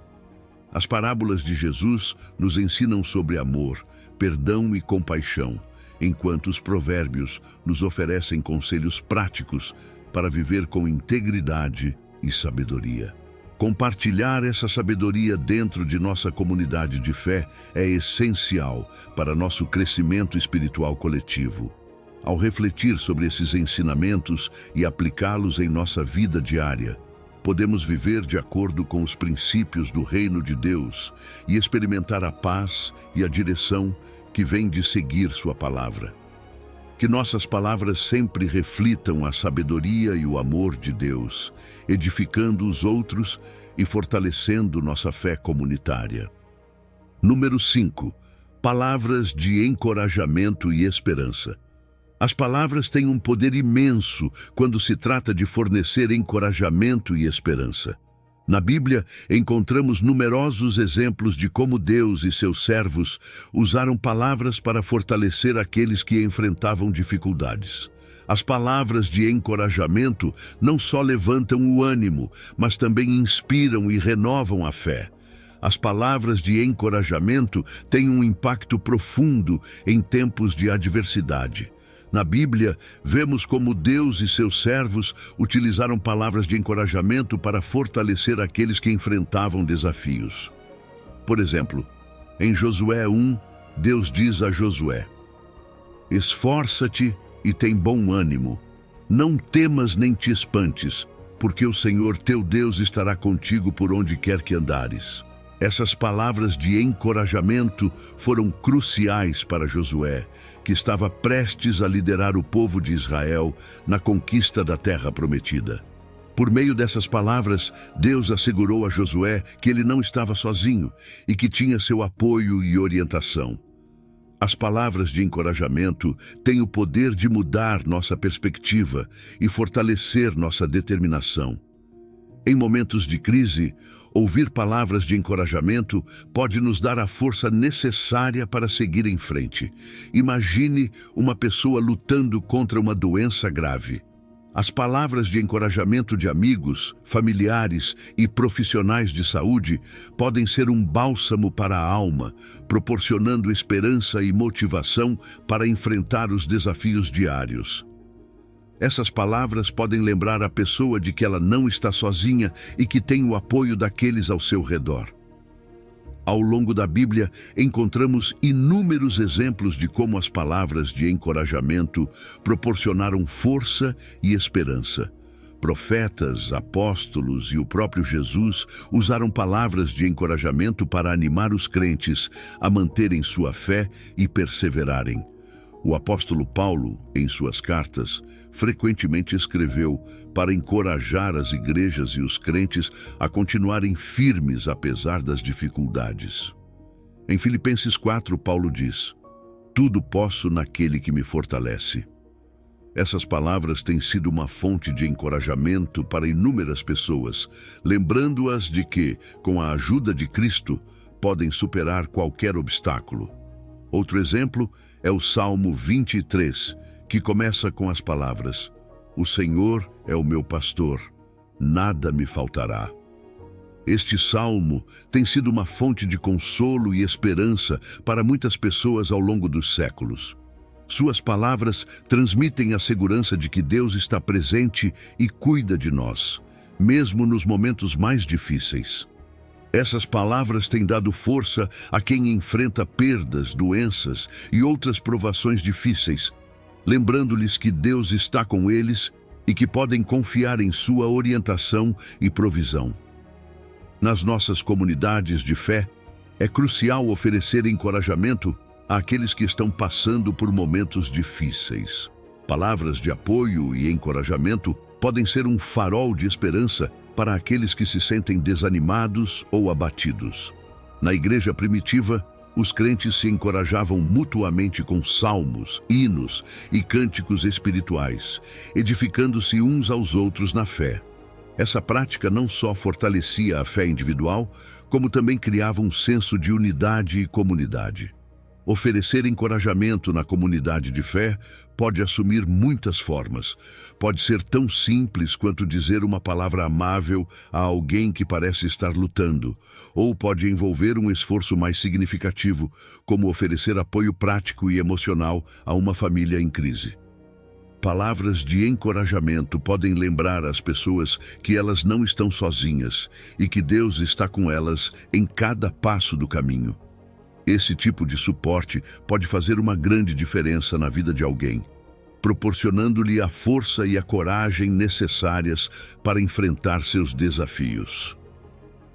As parábolas de Jesus nos ensinam sobre amor, perdão e compaixão, enquanto os provérbios nos oferecem conselhos práticos para viver com integridade e sabedoria. Compartilhar essa sabedoria dentro de nossa comunidade de fé é essencial para nosso crescimento espiritual coletivo. Ao refletir sobre esses ensinamentos e aplicá-los em nossa vida diária, podemos viver de acordo com os princípios do reino de Deus e experimentar a paz e a direção que vem de seguir sua palavra. Que nossas palavras sempre reflitam a sabedoria e o amor de Deus, edificando os outros e fortalecendo nossa fé comunitária. Número 5. Palavras de encorajamento e esperança. As palavras têm um poder imenso quando se trata de fornecer encorajamento e esperança. Na Bíblia, encontramos numerosos exemplos de como Deus e seus servos usaram palavras para fortalecer aqueles que enfrentavam dificuldades. As palavras de encorajamento não só levantam o ânimo, mas também inspiram e renovam a fé. As palavras de encorajamento têm um impacto profundo em tempos de adversidade. Na Bíblia, vemos como Deus e seus servos utilizaram palavras de encorajamento para fortalecer aqueles que enfrentavam desafios. Por exemplo, em Josué 1, Deus diz a Josué: "Esforça-te e tem bom ânimo. Não temas nem te espantes, porque o Senhor teu Deus estará contigo por onde quer que andares." Essas palavras de encorajamento foram cruciais para Josué, que estava prestes a liderar o povo de Israel na conquista da terra prometida. Por meio dessas palavras, Deus assegurou a Josué que ele não estava sozinho e que tinha seu apoio e orientação. As palavras de encorajamento têm o poder de mudar nossa perspectiva e fortalecer nossa determinação. Em momentos de crise, ouvir palavras de encorajamento pode nos dar a força necessária para seguir em frente. Imagine uma pessoa lutando contra uma doença grave. As palavras de encorajamento de amigos, familiares e profissionais de saúde podem ser um bálsamo para a alma, proporcionando esperança e motivação para enfrentar os desafios diários. Essas palavras podem lembrar a pessoa de que ela não está sozinha e que tem o apoio daqueles ao seu redor. Ao longo da Bíblia, encontramos inúmeros exemplos de como as palavras de encorajamento proporcionaram força e esperança. Profetas, apóstolos e o próprio Jesus usaram palavras de encorajamento para animar os crentes a manterem sua fé e perseverarem. O apóstolo Paulo, em suas cartas, frequentemente escreveu para encorajar as igrejas e os crentes a continuarem firmes apesar das dificuldades. Em Filipenses 4, Paulo diz: "Tudo posso naquele que me fortalece." Essas palavras têm sido uma fonte de encorajamento para inúmeras pessoas, lembrando-as de que, com a ajuda de Cristo, podem superar qualquer obstáculo. Outro exemplo é o Salmo 23, que começa com as palavras: "O Senhor é o meu pastor, nada me faltará." Este salmo tem sido uma fonte de consolo e esperança para muitas pessoas ao longo dos séculos. Suas palavras transmitem a segurança de que Deus está presente e cuida de nós, mesmo nos momentos mais difíceis. Essas palavras têm dado força a quem enfrenta perdas, doenças e outras provações difíceis, lembrando-lhes que Deus está com eles e que podem confiar em sua orientação e provisão. Nas nossas comunidades de fé, é crucial oferecer encorajamento àqueles que estão passando por momentos difíceis. Palavras de apoio e encorajamento podem ser um farol de esperança para aqueles que se sentem desanimados ou abatidos. Na igreja primitiva, os crentes se encorajavam mutuamente com salmos, hinos e cânticos espirituais, edificando-se uns aos outros na fé. Essa prática não só fortalecia a fé individual, como também criava um senso de unidade e comunidade. Oferecer encorajamento na comunidade de fé pode assumir muitas formas. Pode ser tão simples quanto dizer uma palavra amável a alguém que parece estar lutando, ou pode envolver um esforço mais significativo, como oferecer apoio prático e emocional a uma família em crise. Palavras de encorajamento podem lembrar às pessoas que elas não estão sozinhas e que Deus está com elas em cada passo do caminho. Esse tipo de suporte pode fazer uma grande diferença na vida de alguém, proporcionando-lhe a força e a coragem necessárias para enfrentar seus desafios.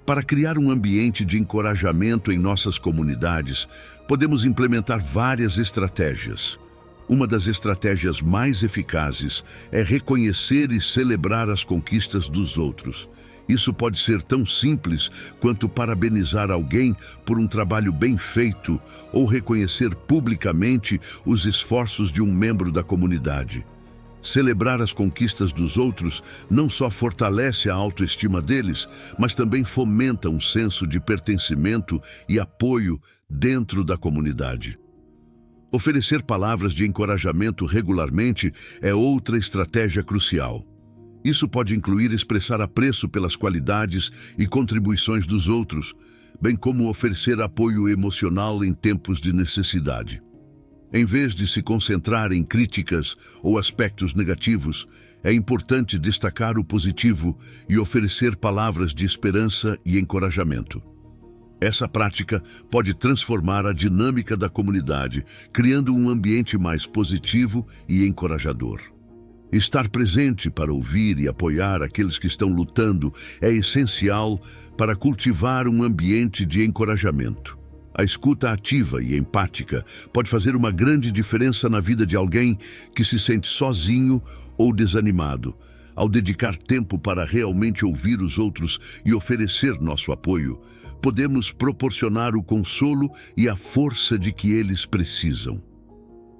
Para criar um ambiente de encorajamento em nossas comunidades, podemos implementar várias estratégias. Uma das estratégias mais eficazes é reconhecer e celebrar as conquistas dos outros. Isso pode ser tão simples quanto parabenizar alguém por um trabalho bem feito ou reconhecer publicamente os esforços de um membro da comunidade. Celebrar as conquistas dos outros não só fortalece a autoestima deles, mas também fomenta um senso de pertencimento e apoio dentro da comunidade. Oferecer palavras de encorajamento regularmente é outra estratégia crucial. Isso pode incluir expressar apreço pelas qualidades e contribuições dos outros, bem como oferecer apoio emocional em tempos de necessidade. Em vez de se concentrar em críticas ou aspectos negativos, é importante destacar o positivo e oferecer palavras de esperança e encorajamento. Essa prática pode transformar a dinâmica da comunidade, criando um ambiente mais positivo e encorajador. Estar presente para ouvir e apoiar aqueles que estão lutando é essencial para cultivar um ambiente de encorajamento. A escuta ativa e empática pode fazer uma grande diferença na vida de alguém que se sente sozinho ou desanimado. Ao dedicar tempo para realmente ouvir os outros e oferecer nosso apoio, podemos proporcionar o consolo e a força de que eles precisam.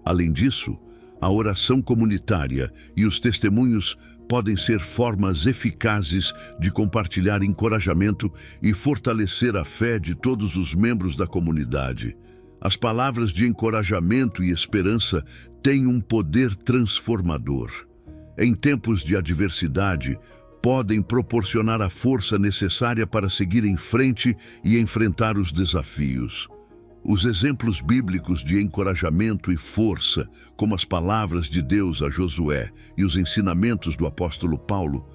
Além disso, a oração comunitária e os testemunhos podem ser formas eficazes de compartilhar encorajamento e fortalecer a fé de todos os membros da comunidade. As palavras de encorajamento e esperança têm um poder transformador. Em tempos de adversidade, podem proporcionar a força necessária para seguir em frente e enfrentar os desafios. Os exemplos bíblicos de encorajamento e força, como as palavras de Deus a Josué e os ensinamentos do apóstolo Paulo,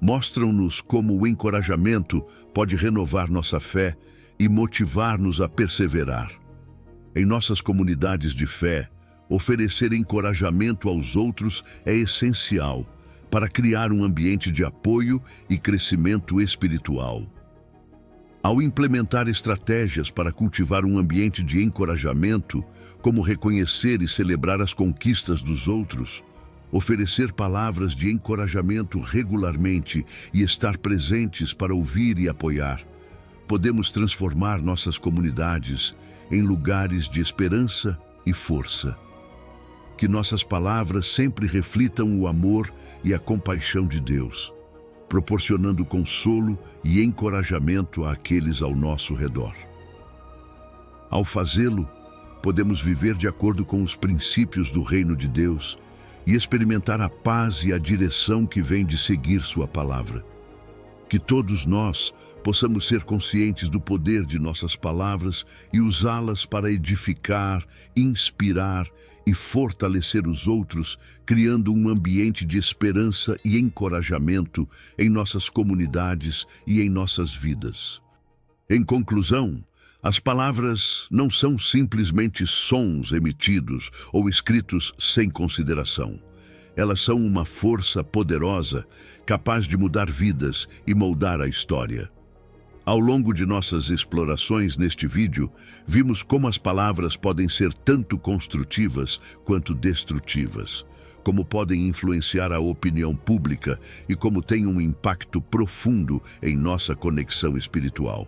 mostram-nos como o encorajamento pode renovar nossa fé e motivar-nos a perseverar. Em nossas comunidades de fé, oferecer encorajamento aos outros é essencial para criar um ambiente de apoio e crescimento espiritual. Ao implementar estratégias para cultivar um ambiente de encorajamento, como reconhecer e celebrar as conquistas dos outros, oferecer palavras de encorajamento regularmente e estar presentes para ouvir e apoiar, podemos transformar nossas comunidades em lugares de esperança e força. Que nossas palavras sempre reflitam o amor e a compaixão de Deus, proporcionando consolo e encorajamento àqueles ao nosso redor. Ao fazê-lo, podemos viver de acordo com os princípios do reino de Deus e experimentar a paz e a direção que vem de seguir sua palavra. Que todos nós possamos ser conscientes do poder de nossas palavras e usá-las para edificar, inspirar e fortalecer os outros, criando um ambiente de esperança e encorajamento em nossas comunidades e em nossas vidas. Em conclusão, as palavras não são simplesmente sons emitidos ou escritos sem consideração. Elas são uma força poderosa, capaz de mudar vidas e moldar a história. Ao longo de nossas explorações neste vídeo, vimos como as palavras podem ser tanto construtivas quanto destrutivas, como podem influenciar a opinião pública e como têm um impacto profundo em nossa conexão espiritual.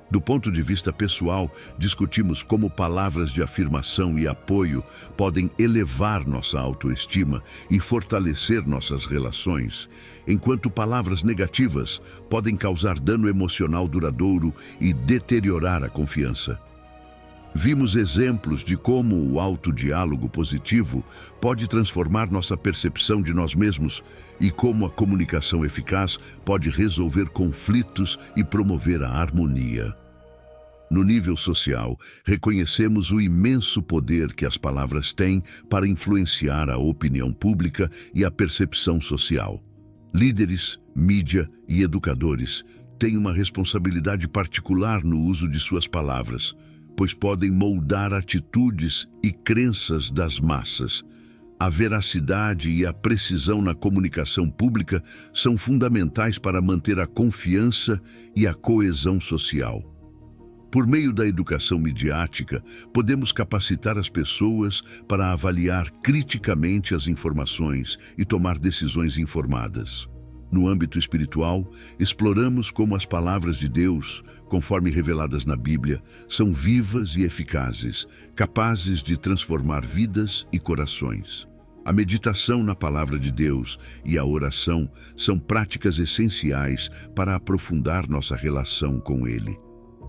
Do ponto de vista pessoal, discutimos como palavras de afirmação e apoio podem elevar nossa autoestima e fortalecer nossas relações, enquanto palavras negativas podem causar dano emocional duradouro e deteriorar a confiança. Vimos exemplos de como o autodiálogo positivo pode transformar nossa percepção de nós mesmos e como a comunicação eficaz pode resolver conflitos e promover a harmonia. No nível social, reconhecemos o imenso poder que as palavras têm para influenciar a opinião pública e a percepção social. Líderes, mídia e educadores têm uma responsabilidade particular no uso de suas palavras, pois podem moldar atitudes e crenças das massas. A veracidade e a precisão na comunicação pública são fundamentais para manter a confiança e a coesão social. Por meio da educação midiática, podemos capacitar as pessoas para avaliar criticamente as informações e tomar decisões informadas. No âmbito espiritual, exploramos como as palavras de Deus, conforme reveladas na Bíblia, são vivas e eficazes, capazes de transformar vidas e corações. A meditação na palavra de Deus e a oração são práticas essenciais para aprofundar nossa relação com Ele.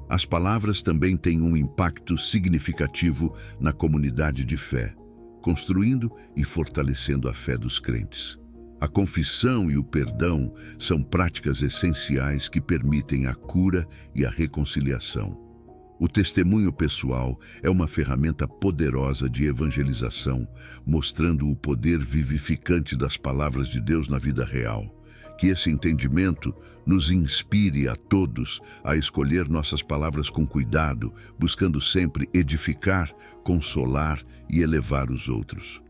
As palavras também têm um impacto significativo na comunidade de fé, construindo e fortalecendo a fé dos crentes. A confissão e o perdão são práticas essenciais que permitem a cura e a reconciliação. O testemunho pessoal é uma ferramenta poderosa de evangelização, mostrando o poder vivificante das palavras de Deus na vida real. Que esse entendimento nos inspire a todos a escolher nossas palavras com cuidado, buscando sempre edificar, consolar e elevar os outros.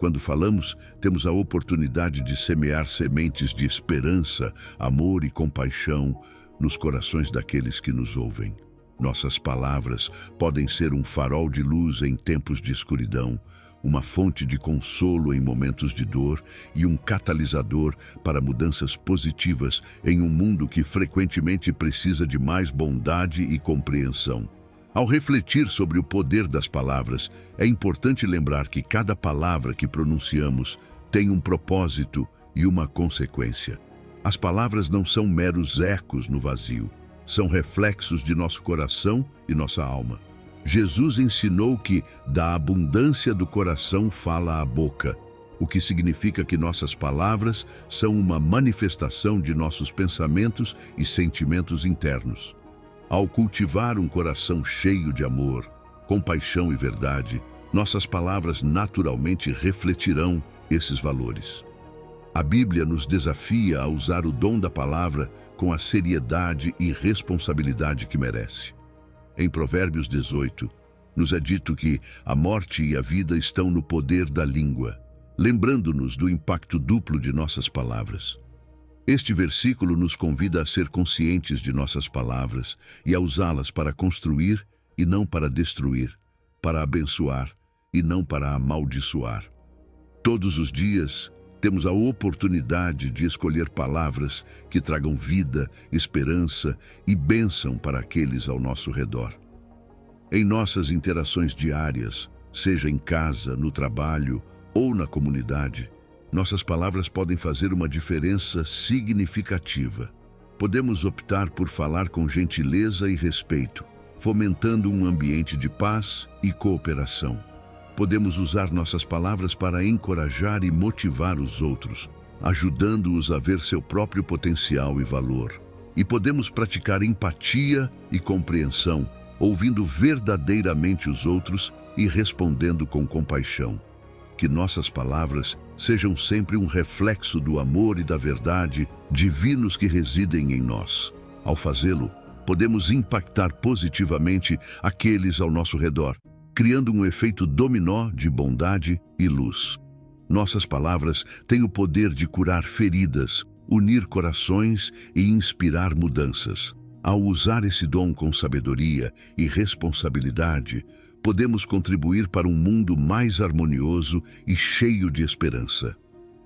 Quando falamos, temos a oportunidade de semear sementes de esperança, amor e compaixão nos corações daqueles que nos ouvem. Nossas palavras podem ser um farol de luz em tempos de escuridão, uma fonte de consolo em momentos de dor e um catalisador para mudanças positivas em um mundo que frequentemente precisa de mais bondade e compreensão. Ao refletir sobre o poder das palavras, é importante lembrar que cada palavra que pronunciamos tem um propósito e uma consequência. As palavras não são meros ecos no vazio, são reflexos de nosso coração e nossa alma. Jesus ensinou que da abundância do coração fala a boca, o que significa que nossas palavras são uma manifestação de nossos pensamentos e sentimentos internos. Ao cultivar um coração cheio de amor, compaixão e verdade, nossas palavras naturalmente refletirão esses valores. A Bíblia nos desafia a usar o dom da palavra com a seriedade e responsabilidade que merece. Em Provérbios 18, nos é dito que a morte e a vida estão no poder da língua, lembrando-nos do impacto duplo de nossas palavras. Este versículo nos convida a ser conscientes de nossas palavras e a usá-las para construir e não para destruir, para abençoar e não para amaldiçoar. Todos os dias, temos a oportunidade de escolher palavras que tragam vida, esperança e bênção para aqueles ao nosso redor. Em nossas interações diárias, seja em casa, no trabalho ou na comunidade, nossas palavras podem fazer uma diferença significativa. Podemos optar por falar com gentileza e respeito, fomentando um ambiente de paz e cooperação. Podemos usar nossas palavras para encorajar e motivar os outros, ajudando-os a ver seu próprio potencial e valor. E podemos praticar empatia e compreensão, ouvindo verdadeiramente os outros e respondendo com compaixão. Que nossas palavras sejam sempre um reflexo do amor e da verdade divinos que residem em nós. Ao fazê-lo, podemos impactar positivamente aqueles ao nosso redor, criando um efeito dominó de bondade e luz. Nossas palavras têm o poder de curar feridas, unir corações e inspirar mudanças. Ao usar esse dom com sabedoria e responsabilidade, podemos contribuir para um mundo mais harmonioso e cheio de esperança.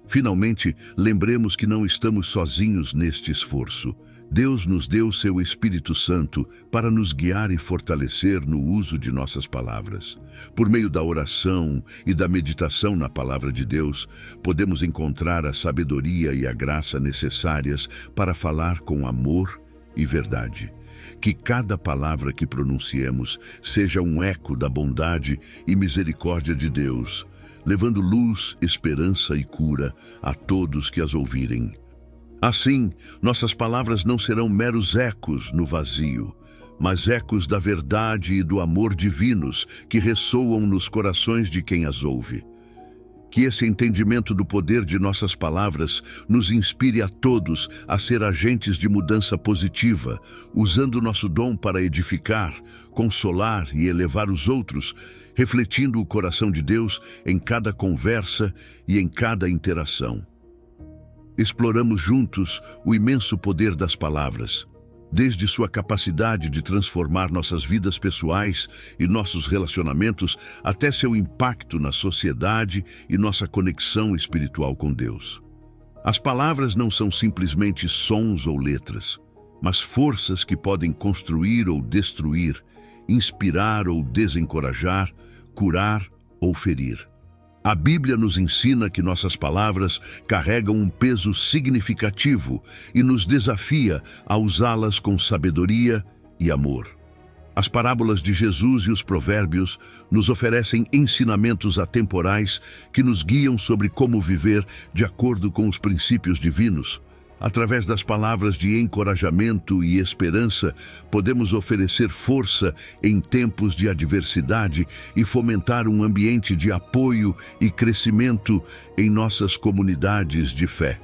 Finalmente, lembremos que não estamos sozinhos neste esforço. Deus nos deu seu Espírito Santo para nos guiar e fortalecer no uso de nossas palavras. Por meio da oração e da meditação na Palavra de Deus, podemos encontrar a sabedoria e a graça necessárias para falar com amor e verdade. Que cada palavra que pronunciemos seja um eco da bondade e misericórdia de Deus, levando luz, esperança e cura a todos que as ouvirem. Assim, nossas palavras não serão meros ecos no vazio, mas ecos da verdade e do amor divinos que ressoam nos corações de quem as ouve. Que esse entendimento do poder de nossas palavras nos inspire a todos a ser agentes de mudança positiva, usando nosso dom para edificar, consolar e elevar os outros, refletindo o coração de Deus em cada conversa e em cada interação. Exploramos juntos o imenso poder das palavras, desde sua capacidade de transformar nossas vidas pessoais e nossos relacionamentos até seu impacto na sociedade e nossa conexão espiritual com Deus. As palavras não são simplesmente sons ou letras, mas forças que podem construir ou destruir, inspirar ou desencorajar, curar ou ferir. A Bíblia nos ensina que nossas palavras carregam um peso significativo e nos desafia a usá-las com sabedoria e amor. As parábolas de Jesus e os provérbios nos oferecem ensinamentos atemporais que nos guiam sobre como viver de acordo com os princípios divinos. Através das palavras de encorajamento e esperança, podemos oferecer força em tempos de adversidade e fomentar um ambiente de apoio e crescimento em nossas comunidades de fé.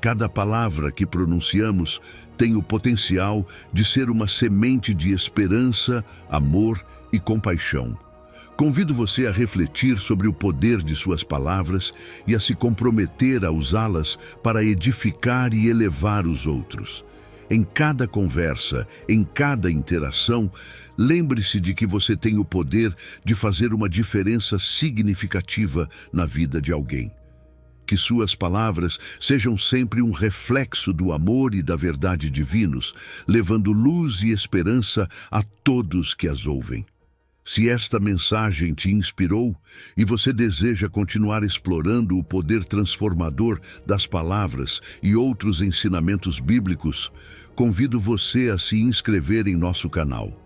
Cada palavra que pronunciamos tem o potencial de ser uma semente de esperança, amor e compaixão. Convido você a refletir sobre o poder de suas palavras e a se comprometer a usá-las para edificar e elevar os outros. Em cada conversa, em cada interação, lembre-se de que você tem o poder de fazer uma diferença significativa na vida de alguém. Que suas palavras sejam sempre um reflexo do amor e da verdade divinos, levando luz e esperança a todos que as ouvem. Se esta mensagem te inspirou e você deseja continuar explorando o poder transformador das palavras e outros ensinamentos bíblicos, convido você a se inscrever em nosso canal.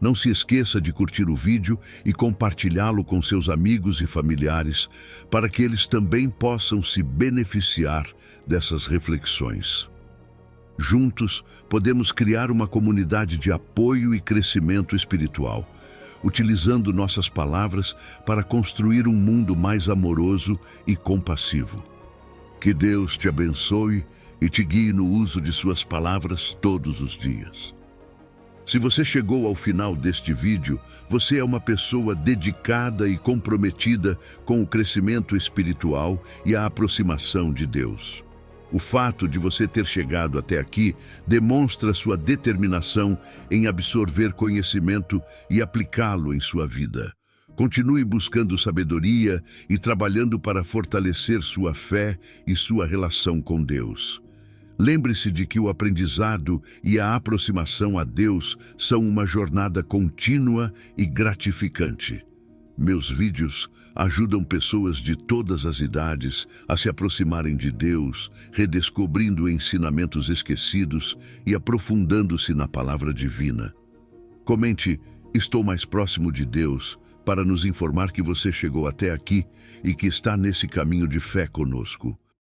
Não se esqueça de curtir o vídeo e compartilhá-lo com seus amigos e familiares, para que eles também possam se beneficiar dessas reflexões. Juntos, podemos criar uma comunidade de apoio e crescimento espiritual, utilizando nossas palavras para construir um mundo mais amoroso e compassivo. Que Deus te abençoe e te guie no uso de suas palavras todos os dias. Se você chegou ao final deste vídeo, você é uma pessoa dedicada e comprometida com o crescimento espiritual e a aproximação de Deus. O fato de você ter chegado até aqui demonstra sua determinação em absorver conhecimento e aplicá-lo em sua vida. Continue buscando sabedoria e trabalhando para fortalecer sua fé e sua relação com Deus. Lembre-se de que o aprendizado e a aproximação a Deus são uma jornada contínua e gratificante. Meus vídeos ajudam pessoas de todas as idades a se aproximarem de Deus, redescobrindo ensinamentos esquecidos e aprofundando-se na palavra divina. Comente "Estou mais próximo de Deus" para nos informar que você chegou até aqui e que está nesse caminho de fé conosco.